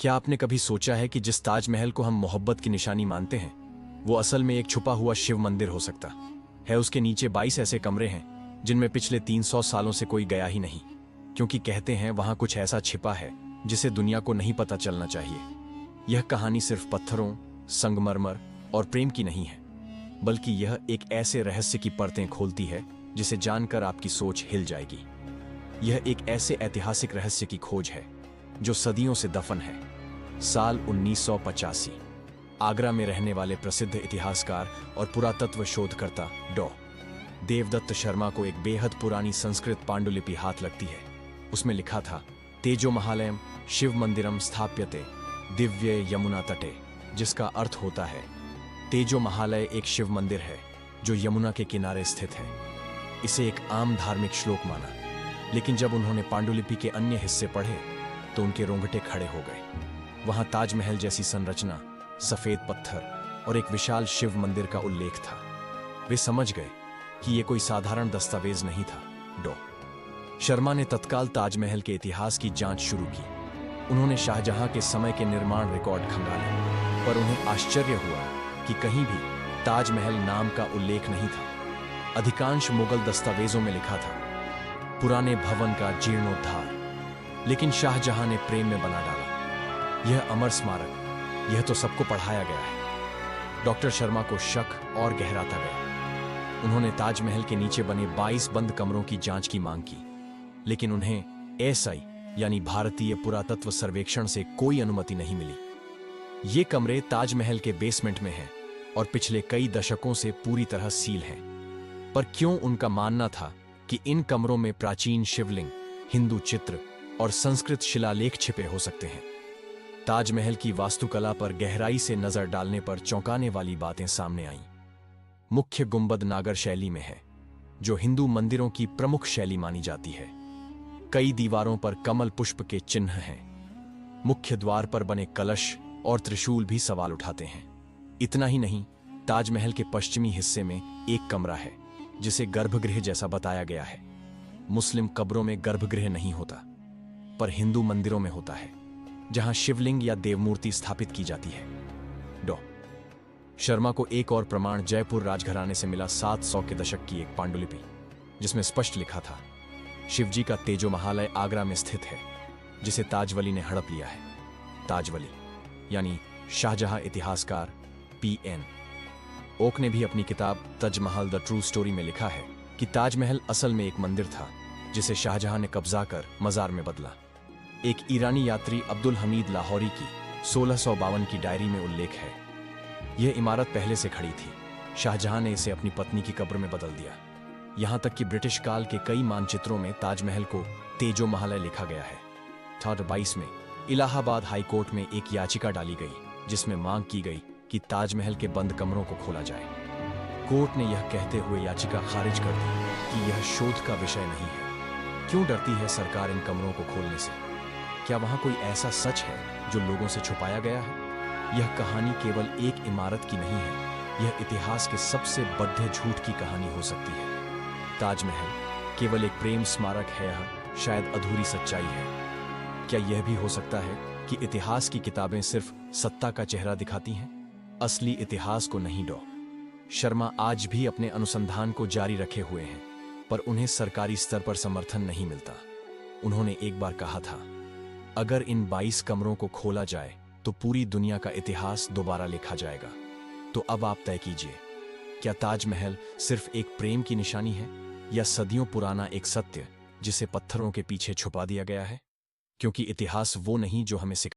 क्या आपने कभी सोचा है कि जिस ताजमहल को हम मोहब्बत की निशानी मानते हैं वो असल में एक छुपा हुआ शिव मंदिर हो सकता है। उसके नीचे 22 ऐसे कमरे हैं जिनमें पिछले 300 सालों से कोई गया ही नहीं, क्योंकि कहते हैं वहां कुछ ऐसा छिपा है जिसे दुनिया को नहीं पता चलना चाहिए। यह कहानी सिर्फ पत्थरों, संगमरमर और प्रेम की नहीं है, बल्कि यह एक ऐसे रहस्य की परतें खोलती है जिसे जानकर आपकी सोच हिल जाएगी। यह एक ऐसे ऐतिहासिक रहस्य की खोज है जो सदियों से दफन है। साल 1985 आगरा में रहने वाले प्रसिद्ध इतिहासकार और पुरातत्व शोधकर्ता डॉ. देवदत्त शर्मा को एक बेहद पुरानी संस्कृत पांडुलिपि हाथ लगती है। उसमें लिखा था, तेजो महालयम शिव मंदिरम स्थाप्यते दिव्य यमुना तटे, जिसका अर्थ होता है तेजो महालय एक शिव मंदिर है जो यमुना के किनारे स्थित है। इसे एक आम धार्मिक श्लोक माना, लेकिन जब उन्होंने पांडुलिपि के अन्य हिस्से पढ़े तो उनके रोंगटे खड़े हो गए। वहां ताजमहल जैसी संरचना, सफेद पत्थर और एक विशाल शिव मंदिर का उल्लेख था। वे समझ गए कि यह कोई साधारण दस्तावेज नहीं था। डॉ. शर्मा ने तत्काल ताजमहल के इतिहास की जांच शुरू की। उन्होंने शाहजहां के समय के निर्माण रिकॉर्ड खंगाले, पर उन्हें आश्चर्य हुआ कि कहीं भी ताजमहल नाम का उल्लेख नहीं था। अधिकांश मुगल दस्तावेजों में लिखा था पुराने भवन का जीर्णोद्धार, लेकिन शाहजहां ने प्रेम में बना डाला, यह अमर स्मारक, यह तो सबको पढ़ाया गया है। डॉक्टर शर्मा को शक और गहराता गया। उन्होंने ताजमहल के नीचे बने 22 बंद कमरों की जांच की मांग की, लेकिन उन्हें एसआई यानी भारतीय पुरातत्व सर्वेक्षण से कोई अनुमति नहीं मिली। ये कमरे ताजमहल के बेसमेंट में हैं और पिछले कई दशकों से पूरी तरह सील हैं। पर क्यों उनका मानना था कि इन कमरों में प्राचीन शिवलिंग, हिंदू चित्र और संस्कृत शिलालेख छिपे हो सकते हैं। ताजमहल की वास्तुकला पर गहराई से नजर डालने पर चौंकाने वाली बातें सामने आईं। मुख्य गुंबद नागर शैली में है, जो हिंदू मंदिरों की प्रमुख शैली मानी जाती है। कई दीवारों पर कमल पुष्प के चिन्ह हैं। मुख्य द्वार पर बने कलश और त्रिशूल भी सवाल उठाते हैं। इतना ही नहीं, ताजमहल के पश्चिमी हिस्से में एक कमरा है जिसे गर्भगृह जैसा बताया गया है। मुस्लिम कब्रों में गर्भगृह नहीं होता, पर हिंदू मंदिरों में होता है, जहां शिवलिंग या देवमूर्ति स्थापित की जाती है। डॉ. शर्मा को एक और प्रमाण जयपुर राजघराने से मिला 700 के दशक की एक पांडुलिपि, जिसमें स्पष्ट लिखा था, शिवजी का तेजो महालय आगरा में स्थित है, जिसे ताजवली ने हड़प लिया है। ताजवली यानी शाहजहां इतिहासकार पीएन ओक ने भी अपनी किताब ताजमहल द ट्रू स्टोरी में लिखा है कि ताजमहल असल में एक मंदिर था जिसे शाहजहां ने कब्जा कर मजार में बदला। एक ईरानी यात्री अब्दुल हमीद लाहौरी की 1652 की डायरी में उल्लेख है, यह इमारत पहले से खड़ी थी, शाहजहां ने इसे अपनी पत्नी की कब्र में बदल दिया। यहां तक कि ब्रिटिश काल के कई मानचित्रों में ताजमहल को तेजो महालय लिखा गया है। 1822 में इलाहाबाद हाईकोर्ट में एक याचिका डाली गई जिसमें मांग की गई कि ताजमहल के बंद कमरों को खोला जाए। कोर्ट ने यह कहते हुए याचिका खारिज कर दी कि यह शोध का विषय नहीं है। क्यों डरती है सरकार इन कमरों को खोलने से? क्या वहां कोई ऐसा सच है जो लोगों से छुपाया गया है? यह कहानी केवल एक इमारत की नहीं है, यह इतिहास के सबसे बद्ध झूठ की कहानी हो सकती है। ताजमहल केवल एक प्रेम स्मारक है, यह शायद अधूरी सच्चाई है। क्या यह भी हो सकता है कि इतिहास की किताबें सिर्फ सत्ता का चेहरा दिखाती हैं, असली इतिहास को नहीं? डॉ. शर्मा आज भी अपने अनुसंधान को जारी रखे हुए हैं, पर उन्हें सरकारी स्तर पर समर्थन नहीं मिलता। उन्होंने एक बार कहा था, अगर इन 22 कमरों को खोला जाए तो पूरी दुनिया का इतिहास दोबारा लिखा जाएगा। तो अब आप तय कीजिए, क्या ताजमहल सिर्फ एक प्रेम की निशानी है या सदियों पुराना एक सत्य जिसे पत्थरों के पीछे छुपा दिया गया है? क्योंकि इतिहास वो नहीं जो हमें